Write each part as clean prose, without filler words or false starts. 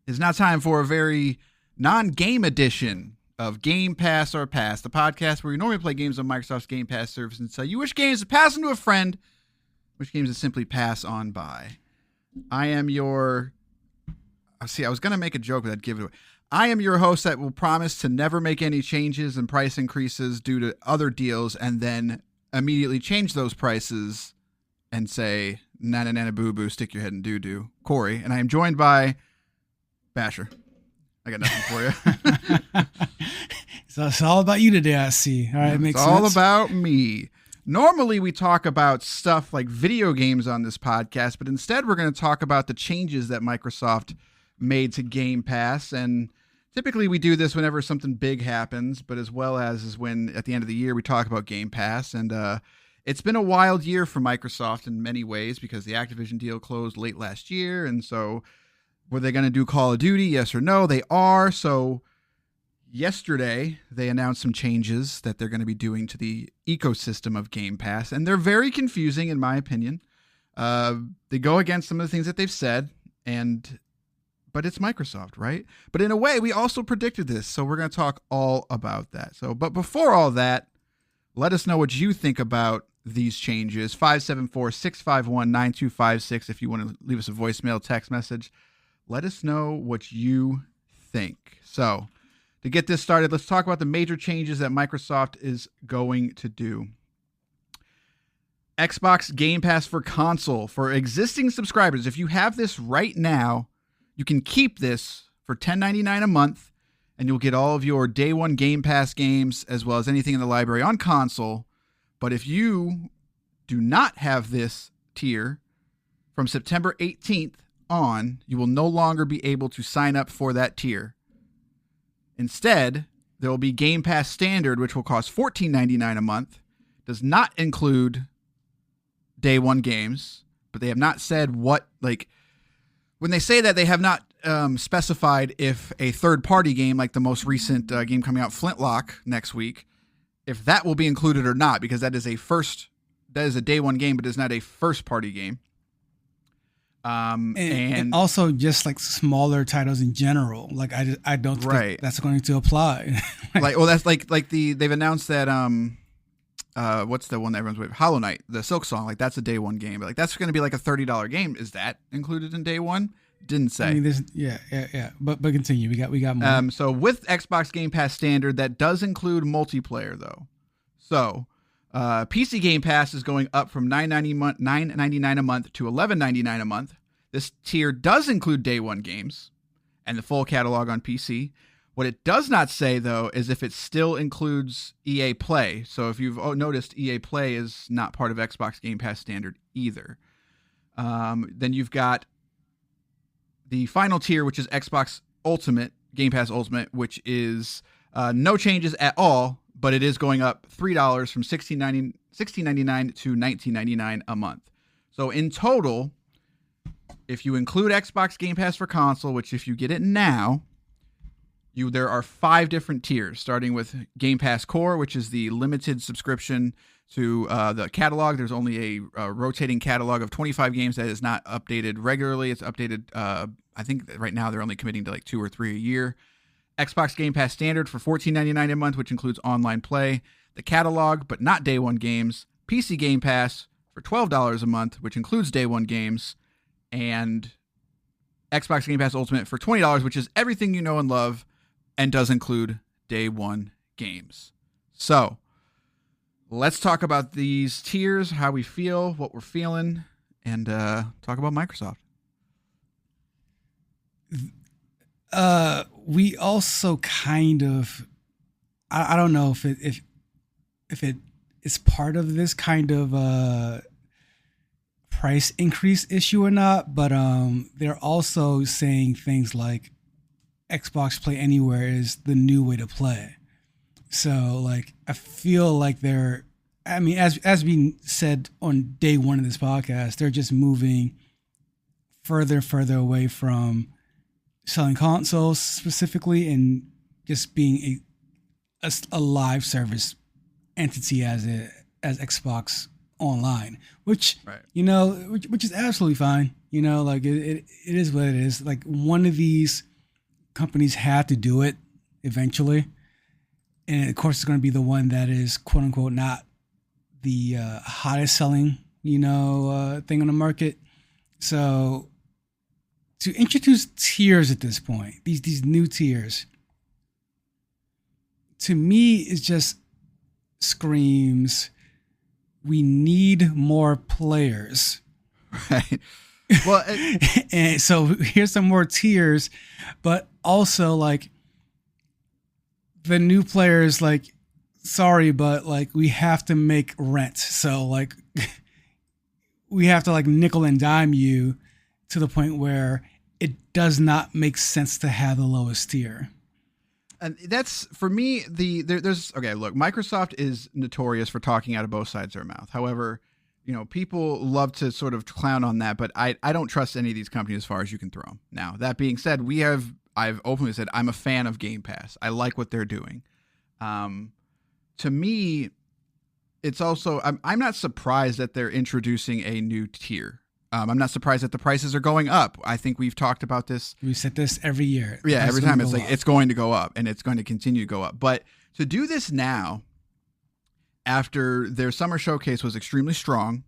It's now time for a very non-game edition of Game Pass or Pass, the podcast where we normally play games on Microsoft's Game Pass service and tell you which games to pass on to a friend, which games to simply pass on by. I am your... I was going to make a joke, but I'd give it away. I am your host that will promise to never make any changes and price increases due to other deals and then immediately change those prices and say, nana nana boo boo, stick your head in doo doo. Corey. And I am joined by Basher. I got nothing for you. So it's all about you today, I see. All right, It's all about me. Normally we talk about stuff like video games on this podcast, but instead we're going to talk about the changes that Microsoft made to Game Pass. And typically we do this whenever something big happens, but as well as when at the end of the year we talk about Game Pass. And it's been a wild year for Microsoft in many ways because the Activision deal closed late last year. And so were they going to do Call of Duty? Yes or no? They are. So yesterday they announced some changes that they're going to be doing to the ecosystem of Game Pass. And they're very confusing in my opinion. They go against some of the things that they've said, but it's Microsoft, right? But in a way, we also predicted this, so we're going to talk all about that. But before all that, let us know what you think about these changes. 574-651-9256 if you want to leave us a voicemail, text message. Let us know what you think. So to get this started, let's talk about the major changes that Microsoft is going to do. Xbox Game Pass for console. For existing subscribers, if you have this right now, you can keep this for $10.99 a month, and you'll get all of your day one Game Pass games as well as anything in the library on console. But if you do not have this tier, from September 18th on, you will no longer be able to sign up for that tier. Instead, there will be Game Pass Standard, which will cost $14.99 a month. Does not include day one games, but they have not said what, like... When they say that, they have not specified if a third-party game, like the most recent game coming out, Flintlock, next week, if that will be included or not, because that is a day one game, but it's not a first-party game. And also just like smaller titles in general. Like I don't think that's going to apply. They've announced that what's the one that everyone's waiting? Hollow Knight, the Silk Song, like that's a day one game. But like that's going to be like a $30 game. Is that included in day one? Didn't say. I mean, yeah. But continue. We got more. So with Xbox Game Pass Standard, that does include multiplayer though. So PC Game Pass is going up from $9.99 a month to $11.99 a month. This tier does include day one games and the full catalog on PC. What it does not say, though, is if it still includes EA Play. So if you've noticed, EA Play is not part of Xbox Game Pass Standard either. Then you've got the final tier, which is Xbox Ultimate, Game Pass Ultimate, which is no changes at all, but it is going up $3 from $16.99 to $19.99 a month. So in total, if you include Xbox Game Pass for console, which if you get it now... There are 5 different tiers, starting with Game Pass Core, which is the limited subscription to the catalog. There's only a rotating catalog of 25 games that is not updated regularly. It's updated, I think right now they're only committing to like 2 or 3 a year. Xbox Game Pass Standard for $14.99 a month, which includes online play. The catalog, but not day one games. PC Game Pass for $12 a month, which includes day one games. And Xbox Game Pass Ultimate for $20, which is everything you know and love, and does include day one games. So let's talk about these tiers, how we feel, what we're feeling, and talk about Microsoft. We also kind of, I don't know if it is part of this kind of price increase issue or not, but they're also saying things like Xbox Play Anywhere is the new way to play. So like I feel like as being said on day one of this podcast, they're just moving further and further away from selling consoles specifically and just being a live service entity as Xbox Online, which which is absolutely fine. Like it is what it is. Like one of these companies have to do it eventually. And of course, it's going to be the one that is quote unquote not the hottest selling, thing on the market. So to introduce tiers at this point, these new tiers, to me, it just screams, we need more players. Right. Well, and so here's some more tiers, but also like the new players, like, sorry, but like we have to make rent. So like we have to like nickel and dime you to the point where it does not make sense to have the lowest tier. And that's, for me, there's okay, look, Microsoft is notorious for talking out of both sides of their mouth. However, people love to sort of clown on that, but I don't trust any of these companies as far as you can throw them. Now, that being said, I've openly said I'm a fan of Game Pass. I like what they're doing. To me, it's also, I'm not surprised that they're introducing a new tier. I'm not surprised that the prices are going up. I think we've talked about this. We said this every year. Yeah, every time it's like, it's going to go up and it's going to continue to go up. But to do this now, after their summer showcase was extremely strong,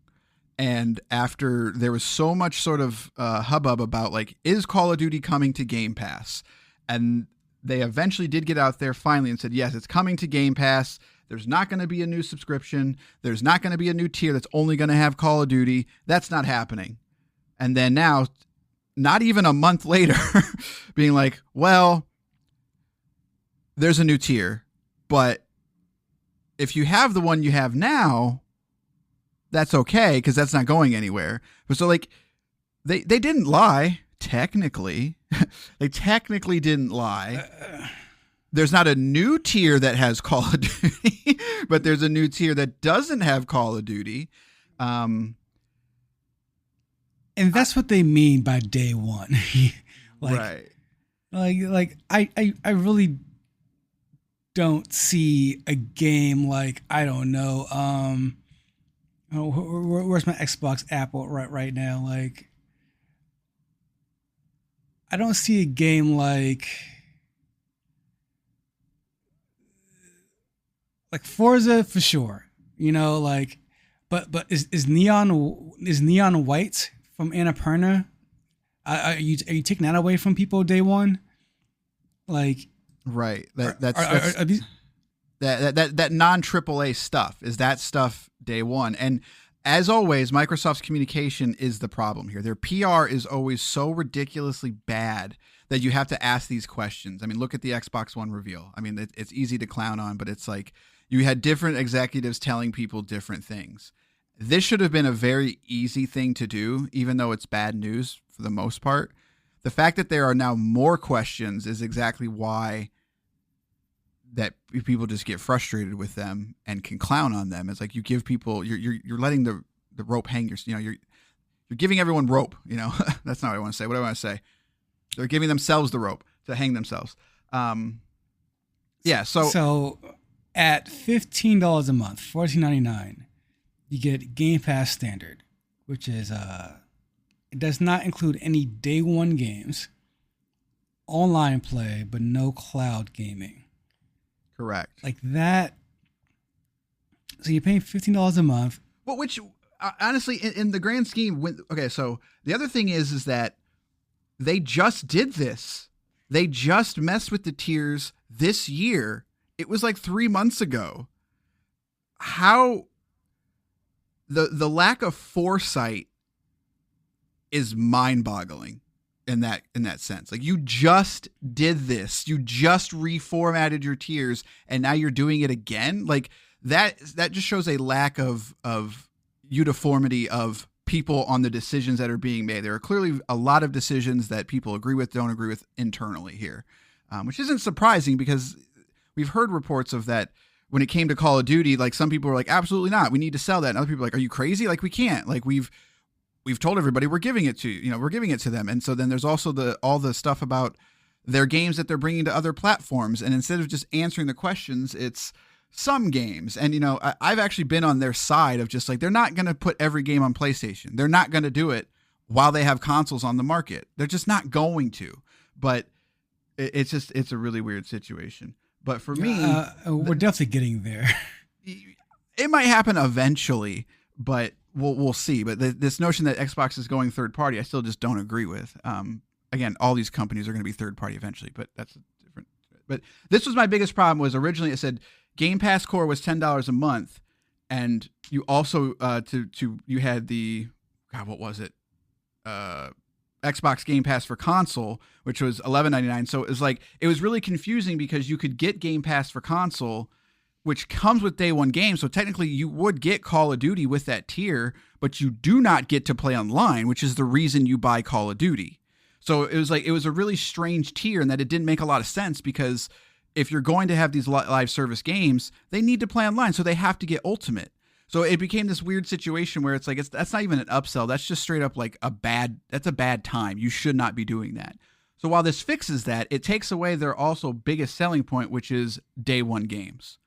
and after there was so much sort of hubbub about like, is Call of Duty coming to Game Pass? And they eventually did get out there finally and said, yes, it's coming to Game Pass. There's not going to be a new subscription. There's not going to be a new tier that's only going to have Call of Duty. That's not happening. And then now, not even a month later, being like, well, there's a new tier, but if you have the one you have now, that's okay, because that's not going anywhere. But so like, they didn't lie, technically. They technically didn't lie. There's not a new tier that has Call of Duty, but there's a new tier that doesn't have Call of Duty. And that's what they mean by day one. Right. Like I really don't see a game like, I don't know, where's my Xbox app right now? Like, I don't see a game like Forza for sure, but is Neon White from Annapurna? Are you taking that away from people day one? Like, right. That non AAA stuff, is that stuff day one. And as always, Microsoft's communication is the problem here. Their PR is always so ridiculously bad that you have to ask these questions. I mean, look at the Xbox One reveal. I mean, it's easy to clown on, but it's like you had different executives telling people different things. This should have been a very easy thing to do, even though it's bad news for the most part. The fact that there are now more questions is exactly why that people just get frustrated with them and can clown on them. It's like you give people, you're letting the rope hang. You're giving everyone rope. That's not what I want to say. What do I want to say? They're giving themselves the rope to hang themselves. Yeah. So at $15 a month, $14.99, you get Game Pass Standard, which is it does not include any day one games, online play, but no cloud gaming. Correct. Like that. So you're paying $15 a month. Well, which honestly, in the grand scheme, so the other thing is that they just did this. They just messed with the tiers this year. It was like 3 months ago. How the lack of foresight is mind-boggling in that sense. Like, you just did this. You just reformatted your tiers and now you're doing it again. Like that just shows a lack of uniformity of people on the decisions that are being made. There are clearly a lot of decisions that people agree with, don't agree with internally here, which isn't surprising because we've heard reports of that when it came to Call of Duty. Like, some people were like, absolutely not, we need to sell that. And other people are like, are you crazy? Like, we can't. Like, we've told everybody we're giving it to them. And so then there's also all the stuff about their games that they're bringing to other platforms. And instead of just answering the questions, it's some games. And, I've actually been on their side of just like, they're not going to put every game on PlayStation. They're not going to do it while they have consoles on the market. They're just not going to. But it's a really weird situation. But for me, we're definitely getting there. It might happen eventually, but we'll see. But this notion that Xbox is going third party, I still just don't agree with. Again, all these companies are going to be third party eventually, but that's different. But this was my biggest problem. Was originally it said Game Pass Core was $10 a month, and you also you had the what was it? Xbox Game Pass for console, which was $11.99. So it was really confusing because you could get Game Pass for console, which comes with day one games. So technically you would get Call of Duty with that tier, but you do not get to play online, which is the reason you buy Call of Duty. So it was a really strange tier, and that it didn't make a lot of sense because if you're going to have these live service games, they need to play online. So they have to get Ultimate. So it became this weird situation where it's like, that's not even an upsell. That's just straight up like that's a bad time. You should not be doing that. So while this fixes that, it takes away their also biggest selling point, which is day one games.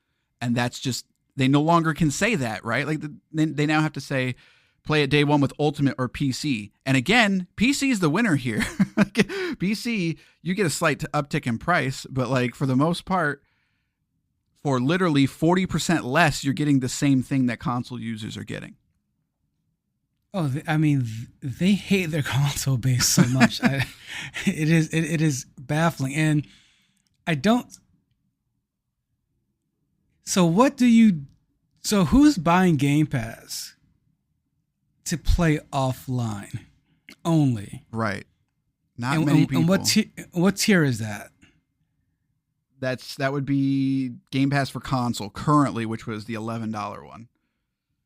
And that's just, they no longer can say that, right? Like they now have to say, play it day one with Ultimate or PC. And again, PC is the winner here. PC, you get a slight uptick in price, but like for the most part, for literally 40% less, you're getting the same thing that console users are getting. Oh, I mean, they hate their console base so much. It is baffling, and I don't. So who's buying Game Pass to play offline only? Right. Not many people. And what tier is that? That would be Game Pass for console currently, which was the $11 one.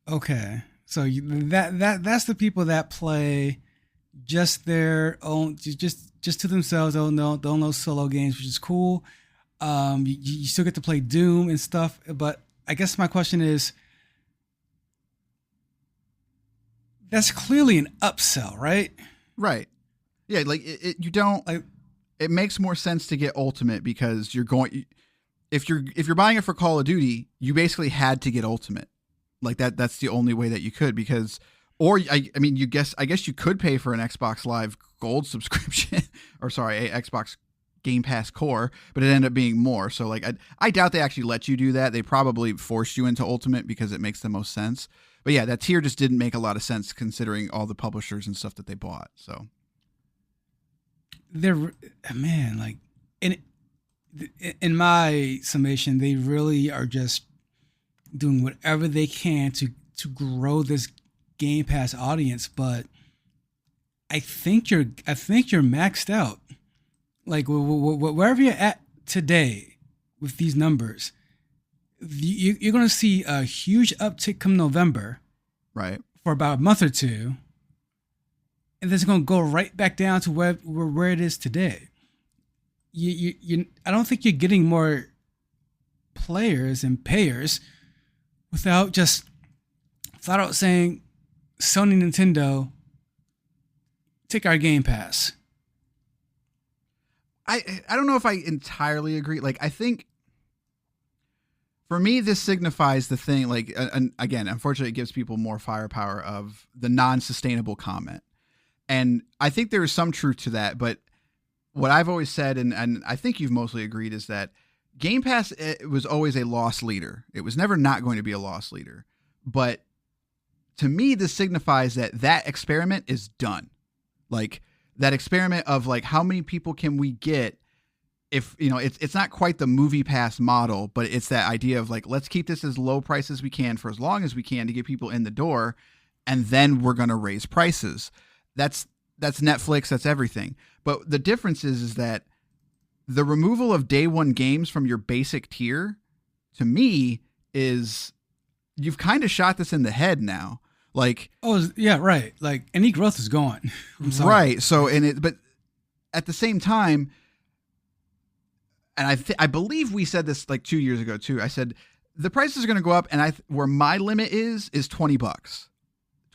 Okay, so that's the people that play just their own, just to themselves. Don't know solo games, which is cool. You still get to play Doom and stuff, but I guess my question is, that's clearly an upsell, right? Right. Yeah, like you don't like. It makes more sense to get Ultimate because if you're buying it for Call of Duty, you basically had to get Ultimate. Like that's the only way that you could, because I guess you could pay for an Xbox Live Gold subscription or sorry, a Xbox Game Pass Core, but it ended up being more. So like I doubt they actually let you do that. They probably forced you into Ultimate because it makes the most sense. But yeah, that tier just didn't make a lot of sense considering all the publishers and stuff that they bought. So they're, man, like in my summation, they really are just doing whatever they can to grow this Game Pass audience, but I think you're maxed out. Like wherever you're at today with these numbers, you're going to see a huge uptick come November, right? For about a month or two. And then it's going to go right back down to where it is today. I don't think you're getting more players and payers without just flat out saying, Sony, Nintendo, take our Game Pass. I don't know if I entirely agree. Like, I think for me, this signifies the thing, like, and again, unfortunately, it gives people more firepower of the non-sustainable comment. And I think there is some truth to that, but what I've always said, and I think you've mostly agreed, is that Game Pass, it was always a loss leader. It was never not going to be a loss leader. But to me, this signifies that experiment is done. Like, that experiment of like, how many people can we get if, you know, it's not quite the Movie Pass model, but it's that idea of like, let's keep this as low price as we can for as long as we can to get people in the door, and then we're going to raise prices. That's Netflix, that's everything. But the difference is that the removal of day one games from your basic tier, to me, is you've kind of shot this in the head now. Like, oh yeah, right. Like, any growth is gone. Right. So, but at the same time, and I believe we said this like 2 years ago too. I said the prices are going to go up, and where my limit is $20.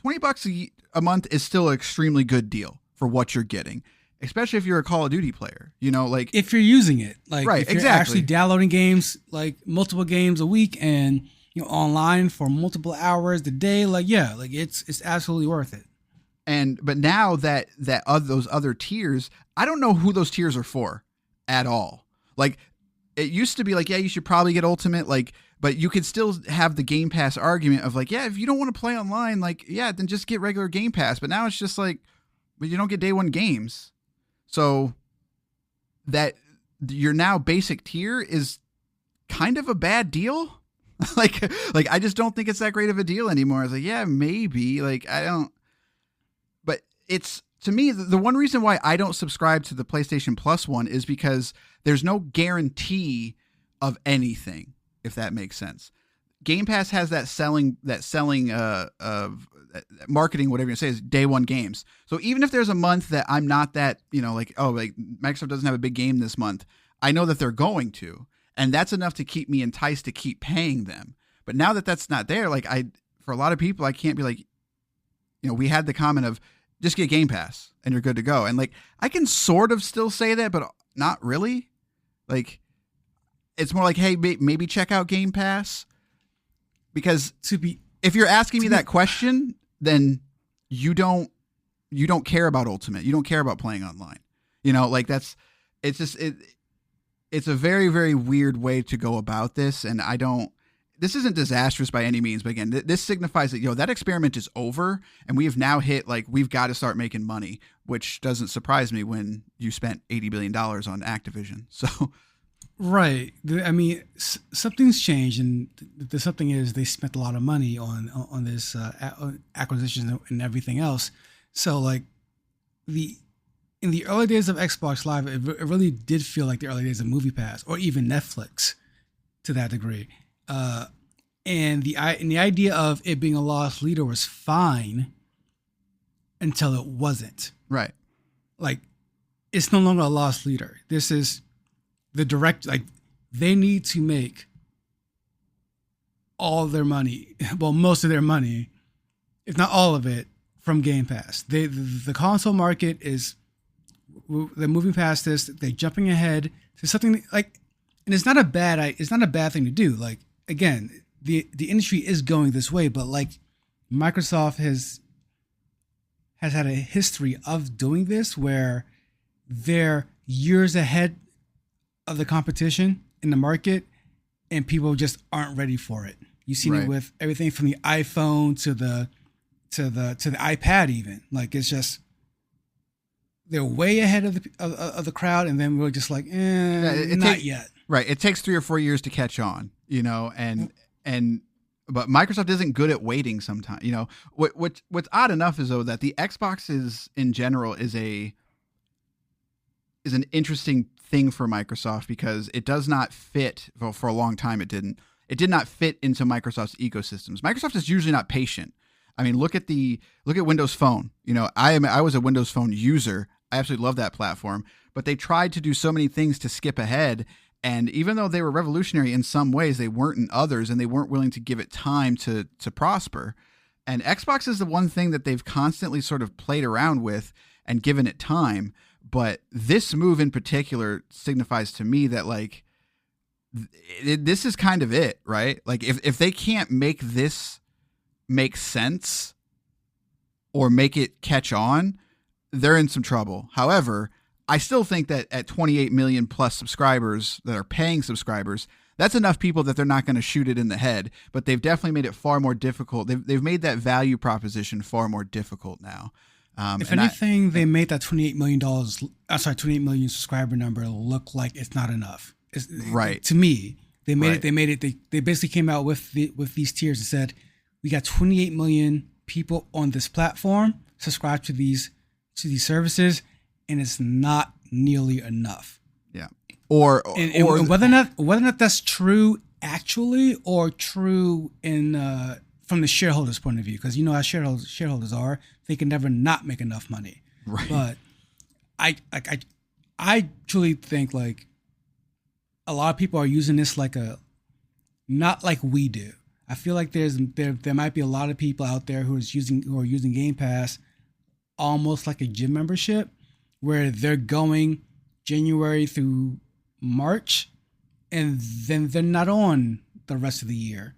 $20 a month is still an extremely good deal for what you're getting, especially if you're a Call of Duty player. You know, like if you're using it, like right, if you're exactly. actually downloading games, like multiple games a week, and you know, online for multiple hours a day, like yeah, like it's absolutely worth it. But now that those other tiers, I don't know who those tiers are for. at all. Like, it used to be like, yeah, you should probably get Ultimate, like, but you could still have the Game Pass argument of like, yeah, if you don't want to play online, like, yeah, then just get regular Game Pass. But now it's just like, but you don't get day one games. So that your now basic tier is kind of a bad deal. like I just don't think it's that great of a deal anymore. I was like, yeah, maybe. Like, I don't, but it's, to me, the one reason why I don't subscribe to the PlayStation Plus one is because there's no guarantee of anything, if that makes sense. Game Pass has that selling of marketing, whatever you say, is day one games. So even if there's a month that I'm not that, like, oh, like Microsoft doesn't have a big game this month, I know that they're going to, and that's enough to keep me enticed to keep paying them. But now that that's not there, like, for a lot of people, I can't be like, we had the comment of just get Game Pass and you're good to go. And like, I can sort of still say that, but not really. Like, it's more like, hey, maybe check out Game Pass. Because if you're asking me that question, then you don't care about Ultimate. You don't care about playing online. Like, it's a very, very weird way to go about this. And this isn't disastrous by any means, but again, this signifies that, that experiment is over and we have now hit, like, we've got to start making money, which doesn't surprise me when you spent $80 billion on Activision. So. Right. I mean, something's changed, and the something is they spent a lot of money on this acquisition and everything else. So, like, in the early days of Xbox Live, it really did feel like the early days of MoviePass or even Netflix to that degree. And the idea of it being a loss leader was fine until it wasn't. Right. Like, it's no longer a loss leader. This is the direct, like, they need to make all their money, well, most of their money, if not all of it, from Game Pass. The console market they're moving past this. They're jumping ahead to something like, and it's not a bad thing to do. Like, again, the industry is going this way, but like, Microsoft has had a history of doing this where they're years ahead of the competition in the market and people just aren't ready for it. You've seen it with everything from the iPhone to the iPad even. Like, it's just, they're way ahead of the crowd, and then we're just like, not yet. Right. It takes 3 or 4 years to catch on, but Microsoft isn't good at waiting sometimes. What's odd enough is, though, that the Xbox in general is an interesting thing for Microsoft because it does not fit. Well, for a long time, it did not fit into Microsoft's ecosystems. Microsoft is usually not patient. I mean, look at Windows Phone. I was a Windows Phone user. I absolutely love that platform, but they tried to do so many things to skip ahead. And even though they were revolutionary in some ways, they weren't in others, and they weren't willing to give it time to prosper. And Xbox is the one thing that they've constantly sort of played around with and given it time. But this move in particular signifies to me that, like, this is kind of it, right? Like, if they can't make this make sense or make it catch on, they're in some trouble. However, I still think that at 28 million plus subscribers that are paying subscribers, that's enough people that they're not going to shoot it in the head. But they've definitely made it far more difficult. They've made that value proposition far more difficult now. If anything, they made that $28 million subscriber number look like it's not enough. Right. To me, they made it. They basically came out with these tiers and said, we got 28 million people on this platform subscribe to these services, and it's not nearly enough. Yeah. Or whether or not that's true actually, or true in from the shareholders' point of view, because you know how shareholders are, they can never not make enough money. Right. But I truly think, like, a lot of people are using this not like we do. I feel like there might be a lot of people out there who are using Game Pass almost like a gym membership, where they're going January through March, and then they're not on the rest of the year.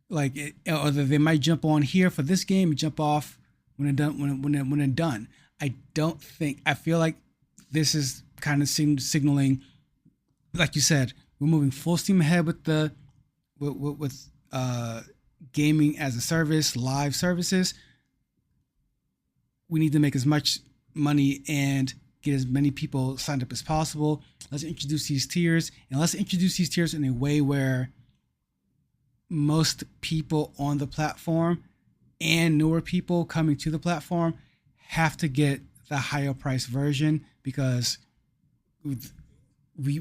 Like, or they might jump on here for this game and jump off when they're done. I feel like this is kind of signaling, like you said, we're moving full steam ahead with the with gaming as a service, live services. We need to make as much money and get as many people signed up as possible. Let's introduce these tiers, and let's introduce these tiers in a way where most people on the platform and newer people coming to the platform have to get the higher price version, because we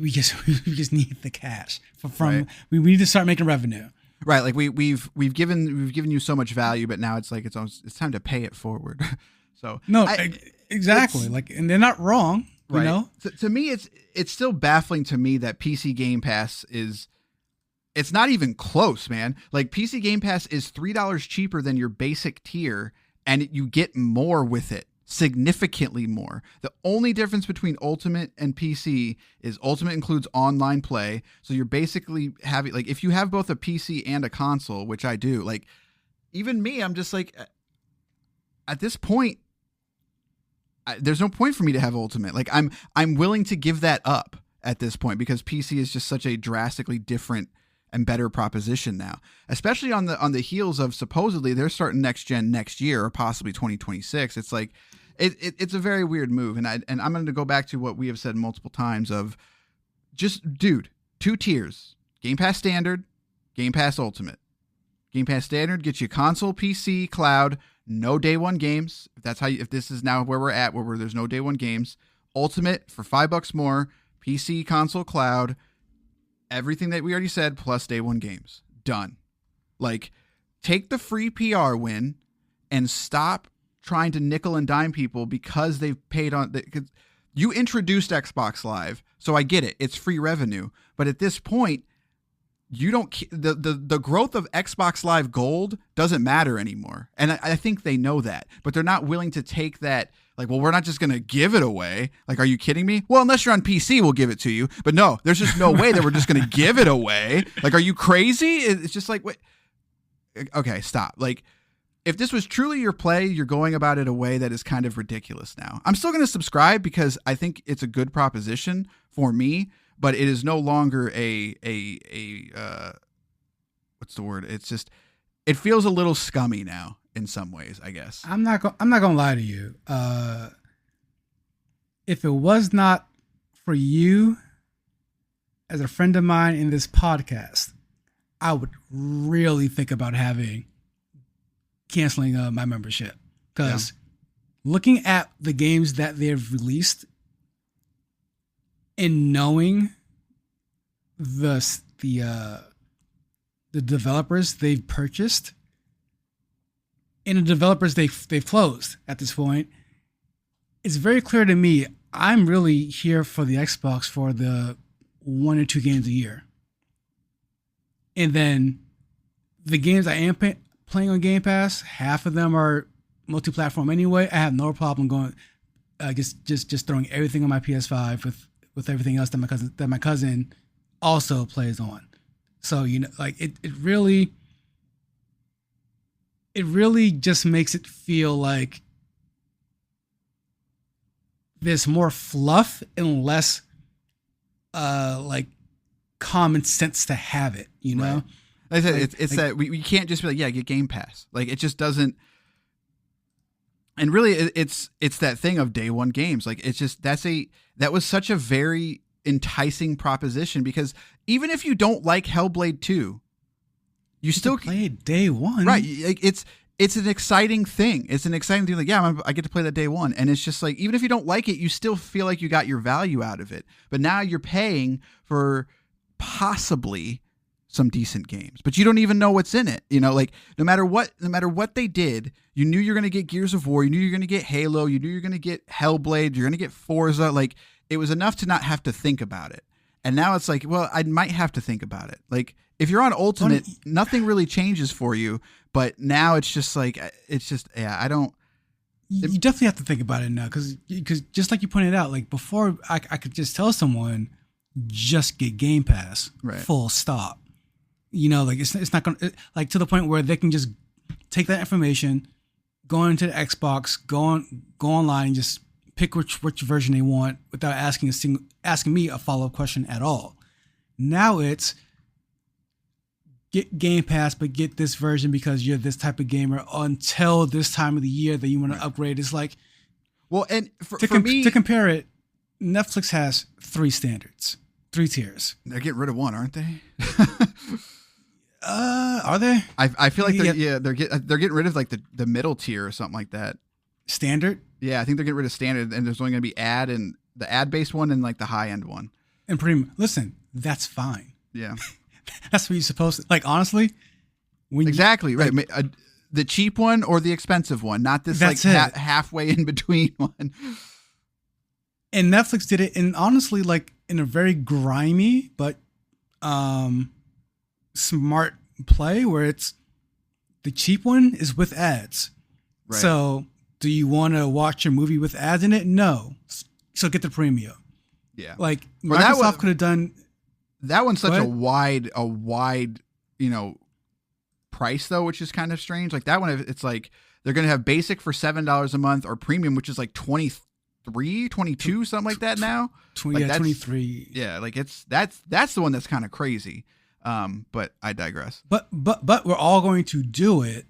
just need the cash from we need to start making revenue. Right, like we've given you so much value, but now it's like it's time to pay it forward. So no, exactly. Like, and they're not wrong, right. You know. To me, it's still baffling to me that PC Game Pass it's not even close, man. Like, PC Game Pass is $3 cheaper than your basic tier, and you get more with it, significantly more. The only difference between Ultimate and PC is Ultimate includes online play, so you're basically having, like, if you have both a PC and a console, which I do, like, even me, I'm just like, at this point, there's no point for me to have Ultimate. Like, I'm willing to give that up at this point, because PC is just such a drastically different and better proposition now, especially on the heels of supposedly they're starting next gen next year, or possibly 2026. It's like it's a very weird move, and I'm going to go back to what we have said multiple times of just, dude, 2 tiers: Game Pass Standard, Game Pass Ultimate. Game Pass Standard gets you console, PC, cloud, no day one games. If this is now where we're at, where there's no day one games. Ultimate for $5 more, PC, console, cloud, everything that we already said, plus day one games. Done. Like, take the free PR win and stop trying to nickel and dime people because they've paid on. You introduced Xbox Live, so I get it. It's free revenue, but at this point, you don't. The growth of Xbox Live Gold doesn't matter anymore, and I think they know that, but they're not willing to take that. Like, well, we're not just going to give it away. Like, are you kidding me? Well, unless you're on PC, we'll give it to you. But no, there's just no way that we're just going to give it away. Like, are you crazy? It's just like, wait. Okay, stop. Like, if this was truly your play, you're going about it a way that is kind of ridiculous now. I'm still going to subscribe because I think it's a good proposition for me, but it is no longer what's the word? It's just, it feels a little scummy now in some ways, I guess. I'm not gonna lie to you. If it was not for you as a friend of mine in this podcast, I would really think about canceling my membership, because looking at the games that they've released and knowing the developers they've purchased and the developers they've closed at this point, it's very clear to me I'm really here for the Xbox for the 1 or 2 games a year. And then the games I am playing on Game Pass, half of them are multi-platform anyway. I have no problem going just throwing everything on my PS5 with everything else that my cousin also plays on. So, you know, like it really just makes it feel like there's more fluff and less like common sense to have it, you know? Right. Like I said, it's that we can't just be like, yeah, get Game Pass. Like, it just doesn't. And really, it's that thing of day one games. Like, it's just, that was such a very enticing proposition, because even if you don't like Hellblade 2, you still play it day one, right? Like, it's an exciting thing. It's an exciting thing. Like, yeah, I get to play that day one, and it's just like, even if you don't like it, you still feel like you got your value out of it. But now you're paying for possibly some decent games, but you don't even know what's in it. You know, like, no matter what they did, you knew you're going to get Gears of War, you knew you're going to get Halo, you knew you're going to get Hellblade, you're going to get Forza. Like, it was enough to not have to think about it. And now it's like, well, I might have to think about it. Like, if you're on Ultimate, nothing really changes for you, but now it's just like, I don't. You definitely have to think about it now, because just like you pointed out, like, before I could just tell someone, just get Game Pass, right, full stop. You know, like, it's not going to, like, to the point where they can just take that information, go into the Xbox, go online and just pick which version they want without asking me a follow-up question at all. Now it's get Game Pass, but get this version because you're this type of gamer until this time of the year that you want to upgrade. It's like, well, and to compare it, Netflix has 3 tiers. They're getting rid of one, aren't they? Are they? I feel like they're getting rid of like the middle tier or something like that. Standard? Yeah, I think they're getting rid of standard, and there's only going to be the ad-based one and like the high-end one. And premium. Listen, that's fine. Yeah. That's what you're supposed to, like, honestly. Exactly, like, right. The cheap one or the expensive one, not this like halfway in between one. And Netflix did it, and honestly, like, in a very grimy but smart play where it's the cheap one is with ads. Right. So do you want to watch a movie with ads in it? No. So get the premium. Yeah. Like Microsoft could have done. That one's such a wide, price though, which is kind of strange. Like that one, it's like they're going to have basic for $7 a month or premium, which is like 23, 22, something like that now. 23. Yeah. Like that's the one that's kind of crazy. But I digress. But we're all going to do it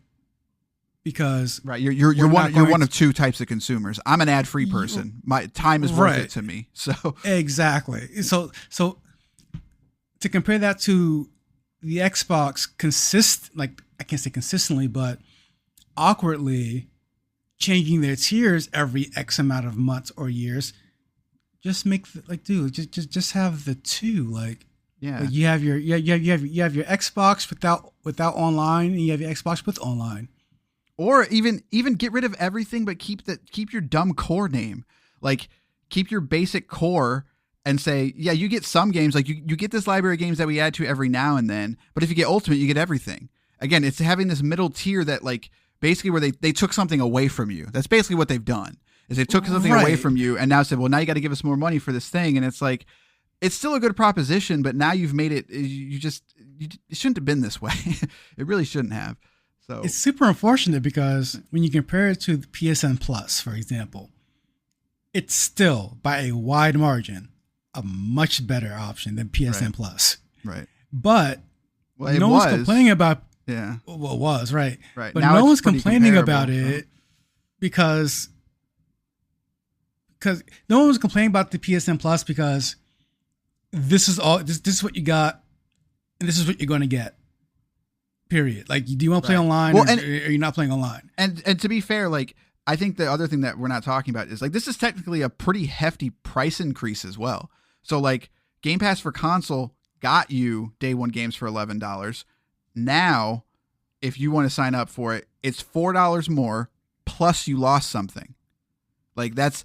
because right. You're one of 2 types of consumers. I'm an ad-free person. My time is worth it to me. So exactly. So to compare that to the Xbox I can't say consistently, but awkwardly changing their tiers every X amount of months or years, just make just have the 2. Like, yeah, like you have your Xbox without online, and you have your Xbox with online. Or even get rid of everything, but keep your dumb core name. Like keep your basic core and say, yeah, you get some games, like you get this library of games that we add to every now and then, but if you get Ultimate, you get everything. Again, it's having this middle tier that like basically where they took something away from you. That's basically what they've done. Is they took something away from you and now said, well, now you got to give us more money for this thing. And it's like, it's still a good proposition, but now you've made it, it shouldn't have been this way. It really shouldn't have. So it's super unfortunate because when you compare it to the PSN Plus, for example, it's still by a wide margin a much better option than PSN Plus. Right. But no one's complaining about. Yeah. Well, it was right. Right. But now no one's complaining about it because no one was complaining about the PSN Plus because this is what you got, and this is what you're going to get. Period. Like, do you want to play online, or are you not playing online? And to be fair, like, I think the other thing that we're not talking about is like this is technically a pretty hefty price increase as well. So like Game Pass for console got you day one games for $11. Now, if you want to sign up for it, it's $4 more plus you lost something. Like that's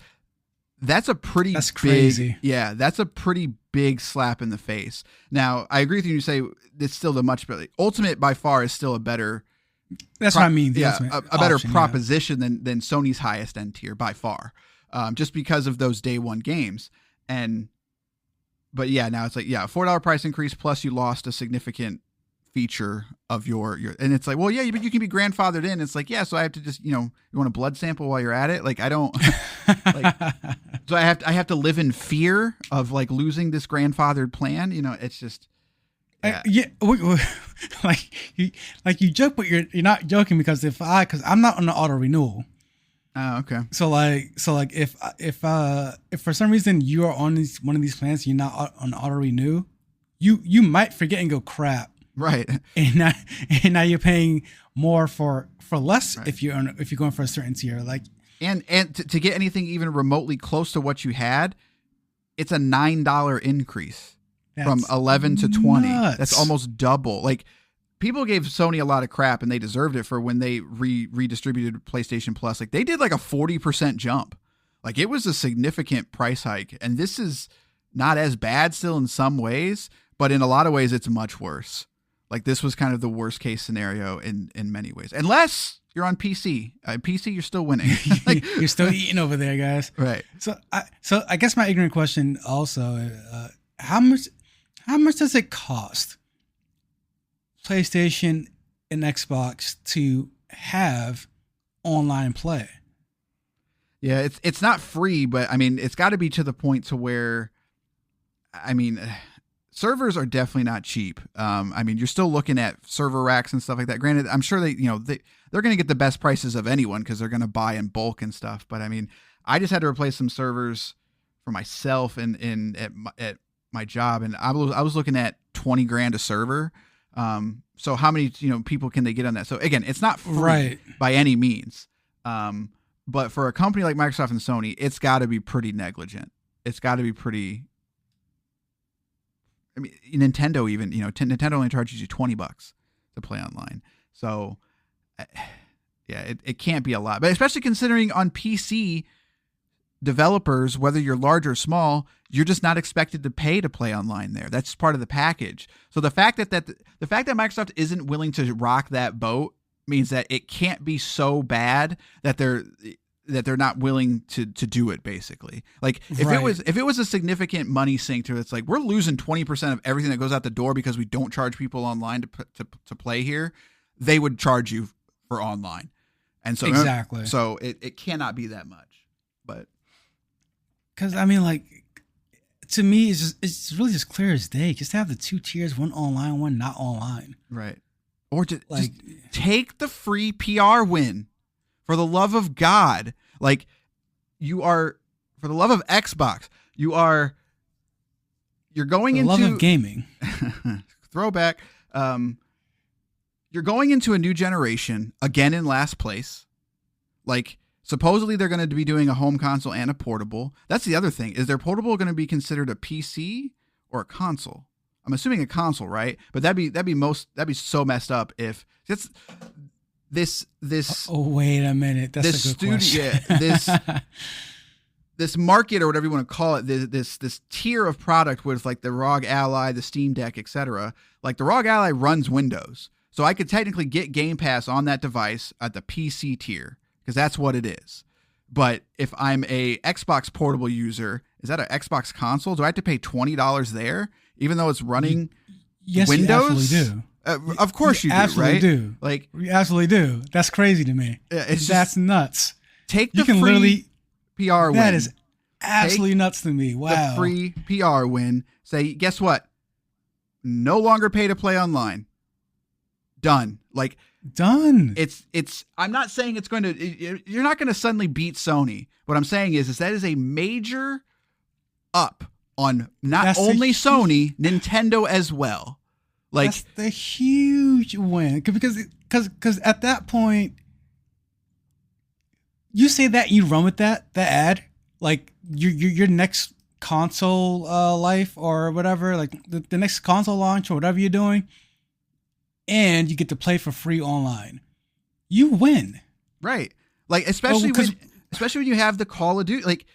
a pretty crazy. Yeah, that's a pretty big slap in the face. Now, I agree with you. You say it's still the much better. Ultimate by far is still a better. That's what I mean. A better proposition than Sony's highest end tier by far, just because of those day one games. But yeah, now it's like $4 price increase plus you lost a significant feature of your and it's like, well, yeah, but you can be grandfathered in. It's like, yeah, so I have to just you want a blood sample while you're at it. Like I don't like, so I have to live in fear of like losing this grandfathered plan. It's just. Yeah. Like you joke, but you're not joking because I'm not on the auto renewal. Oh, okay. So if for some reason you are on one of these plans, you're not on auto renew, you might forget and go crap. Right. And now you're paying more for less if you're going for a certain tier. Like and to get anything even remotely close to what you had, it's a $9 increase. From 11 to 20. Nuts. That's almost double. Like people gave Sony a lot of crap and they deserved it for when they redistributed PlayStation Plus. Like they did like a 40% jump. Like it was a significant price hike. And this is not as bad still in some ways, but in a lot of ways it's much worse. Like this was kind of the worst case scenario in many ways. Unless you're on PC. PC, you're still winning. Like, you're still eating over there, guys. Right. So I guess my ignorant question also, how much does it cost PlayStation and Xbox to have online play? Yeah, it's not free, but I mean, it's got to be to the point to where, I mean, servers are definitely not cheap. I mean, you're still looking at server racks and stuff like that. Granted, I'm sure they're going to get the best prices of anyone because they're going to buy in bulk and stuff. But I mean, I just had to replace some servers for myself at my job, and I was looking at $20,000 a server. So how many people can they get on that? So again, it's not free by any means. But for a company like Microsoft and Sony, it's got to be pretty negligent. It's got to be pretty. I mean, Nintendo even, Nintendo only charges you $20 to play online. So, yeah, it can't be a lot. But especially considering on PC, developers, whether you're large or small, you're just not expected to pay to play online there. That's part of the package. So the fact that Microsoft isn't willing to rock that boat means that it can't be so bad that they're not willing to do it, basically. Like if it was a significant money sink to it's like we're losing 20% of everything that goes out the door because we don't charge people online to play here, they would charge you for online. And so exactly. So it cannot be that much. But because I mean, like, to me, it's really just clear as day. Just have the two tiers, one online, one not online. Right. Or just take the free PR win, for the love of God. Like, you are, for the love of Xbox, you're going into love of gaming. Throwback. You're going into a new generation again in last place. Like, supposedly they're going to be doing a home console and a portable. That's the other thing. Is their portable going to be considered a PC or a console? I'm assuming a console, right? But that'd be so messed up if it's this. Oh, wait a minute. That's a good question. Yeah, this market or whatever you want to call it. This tier of product with like the ROG Ally, the Steam Deck, etc. Like the ROG Ally runs Windows, so I could technically get Game Pass on that device at the PC tier because that's what it is. But if I'm a Xbox portable user, is that an Xbox console? Do I have to pay $20 there? Even though it's running yes, Windows? You absolutely do. Of course you do, absolutely right? do. Like, you absolutely do. That's crazy to me. That's nuts. Take the free PR win. That is absolutely nuts to me. Wow. The free PR win. Say, guess what? No longer pay to play online. Done. Like, done. It's. I'm not saying it's going to. You're not going to suddenly beat Sony. What I'm saying is that is a major up on not only Sony, Nintendo as well. Like, that's the huge win because at that point, you say that you run with that ad, like your next console life or whatever, like the next console launch or whatever you're doing, and you get to play for free online. You win, right? Like especially when you have the Call of Duty, like.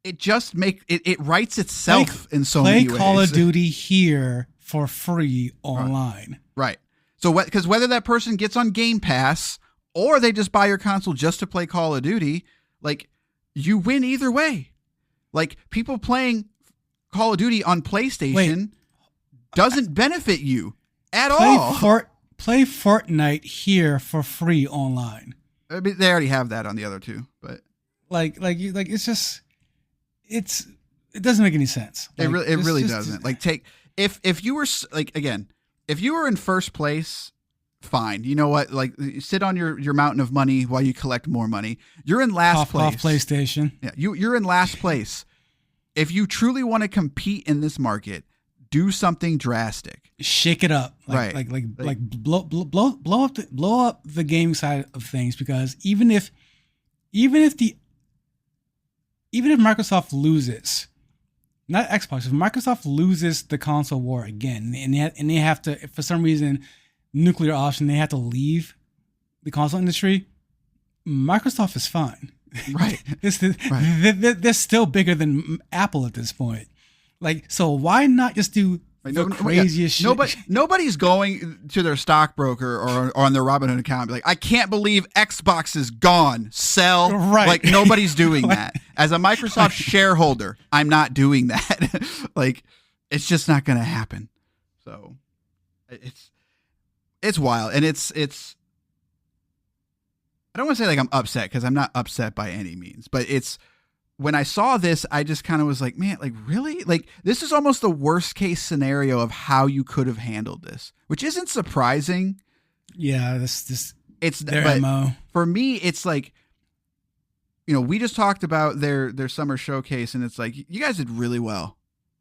It just it writes itself in so many ways. Play Call of Duty here for free online. Right. So because whether that person gets on Game Pass or they just buy your console just to play Call of Duty, like you win either way. Like people playing Call of Duty on PlayStation doesn't benefit you at all. Play Fortnite here for free online. I mean, they already have that on the other two, but it's just. It doesn't make any sense. Like, it really doesn't. Like if you were like, again, if you were in first place, fine. You know what? Like sit on your mountain of money while you collect more money. You're in last place. Off PlayStation. Yeah, you're in last place. If you truly want to compete in this market, do something drastic. Shake it up. Like blow up the game side of things, because even if Microsoft loses, not Xbox, if Microsoft loses the console war again, and they have to, for some reason, nuclear option, they have to leave the console industry, Microsoft is fine. Right. They're still bigger than Apple at this point. Like, so why not just do the craziest shit? Nobody's going to their stockbroker or on their Robinhood account and be like, I can't believe Xbox is gone. Sell. Right. Like, nobody's doing that. As a Microsoft shareholder, I'm not doing that. Like, it's just not going to happen. So it's wild. And it's I don't want to say like I'm upset, because I'm not upset by any means, but it's, when I saw this, I just kind of was like, man, like really? Like this is almost the worst case scenario of how you could have handled this, which isn't surprising. Yeah, this it's their MO. For me, it's like, we just talked about their summer showcase, and it's like, you guys did really well.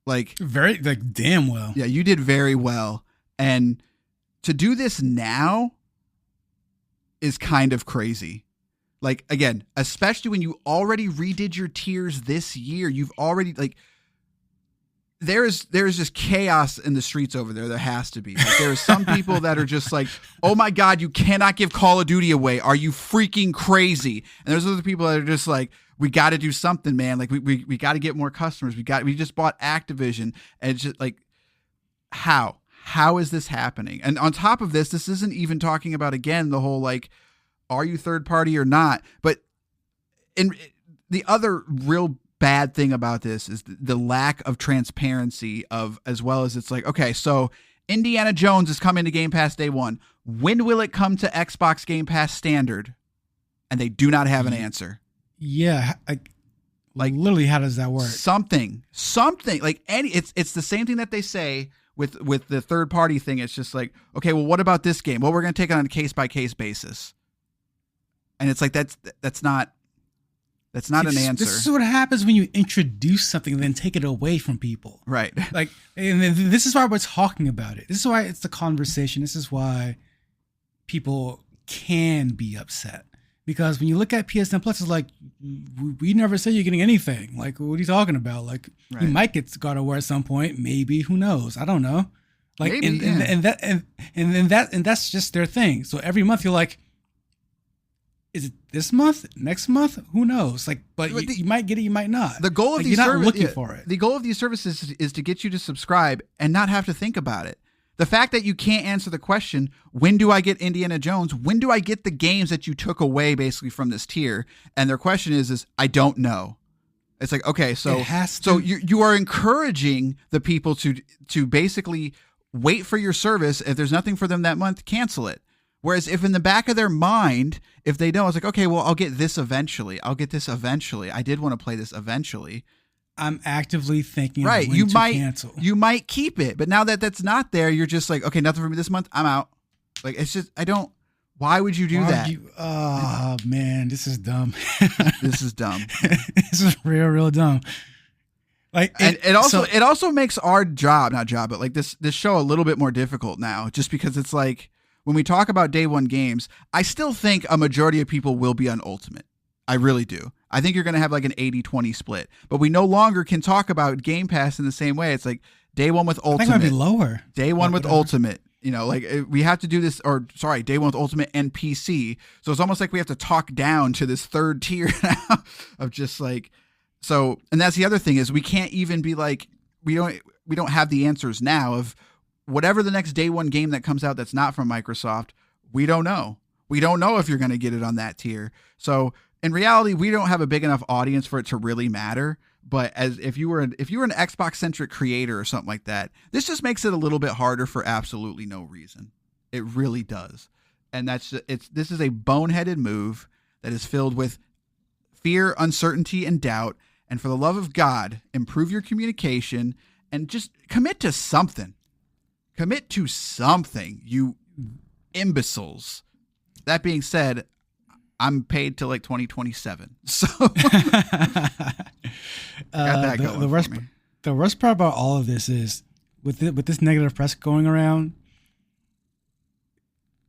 Like very, like damn well. Yeah, you did very well. And to do this now is kind of crazy. Like, again, especially when you already redid your tiers this year, you've already, like, there's just chaos in the streets over there. There has to be. Like, there are some people that are just like, oh my God, you cannot give Call of Duty away. Are you freaking crazy? And there's other people that are just like, we got to do something, man. Like we got to get more customers. We just bought Activision, and it's just like, how is this happening? And on top of this isn't even talking about, again, the whole, like, are you third party or not? But the other real bad thing about this is the lack of transparency of, as well as, it's like, okay, so Indiana Jones is coming to Game Pass day one. When will it come to Xbox Game Pass standard? And they do not have an answer. Yeah, like literally, how does that work? Something like it's the same thing that they say with the third party thing. It's just like, okay, well, what about this game? Well, we're going to take it on a case by case basis. And it's like, that's not an answer. This is what happens when you introduce something and then take it away from people. Right. Like, and this is why we're talking about it. This is why it's the conversation. This is why people can be upset. Because when you look at PSN Plus, it's like, we never said you're getting anything. Like, what are you talking about? Like, right. You might get God of War at some point. Maybe. Who knows? I don't know. Like, maybe, and that's just their thing. So every month you're like, is it this month? Next month? Who knows? Like, but you might get it, you might not. The goal of like, these you're not looking for it. The goal of these services is to get you to subscribe and not have to think about it. The fact that you can't answer the question, when do I get Indiana Jones? When do I get the games that you took away basically from this tier? And their question is I don't know. It's like, okay, so you are encouraging the people to basically wait for your service. If there's nothing for them that month, cancel it. Whereas if in the back of their mind, if they know, it's like, okay, well, I'll get this eventually. I did want to play this eventually. I'm actively thinking right. of when to cancel. You might keep it, but now that that's not there, you're just like, okay, nothing for me this month. I'm out. Like, it's just, why would you do that? Oh man, this is dumb. This is dumb. This is real dumb. Like, it also makes our but like this show a little bit more difficult now, just because it's like, when we talk about day one games, I still think a majority of people will be on Ultimate. I really do. I think you're going to have like an 80-20 split, but we no longer can talk about Game Pass in the same way. It's like day one with Ultimate. I think it might be lower. Day one with Ultimate. Like we have to do this, day one with Ultimate and PC. So it's almost like we have to talk down to this third tier now of just like, so, and that's the other thing is we can't even be like, we don't have the answers now of whatever the next day one game that comes out that's not from Microsoft. We don't know. We don't know if you're going to get it on that tier. So in reality, we don't have a big enough audience for it to really matter. But as if you were an Xbox centric creator or something like that, this just makes it a little bit harder for absolutely no reason. It really does. And this is a boneheaded move that is filled with fear, uncertainty, and doubt. And for the love of God, improve your communication and just commit to something. Commit to something, you imbeciles. That being said, I'm paid till like 2027. So got that going the worst part about all of this is with this negative press going around,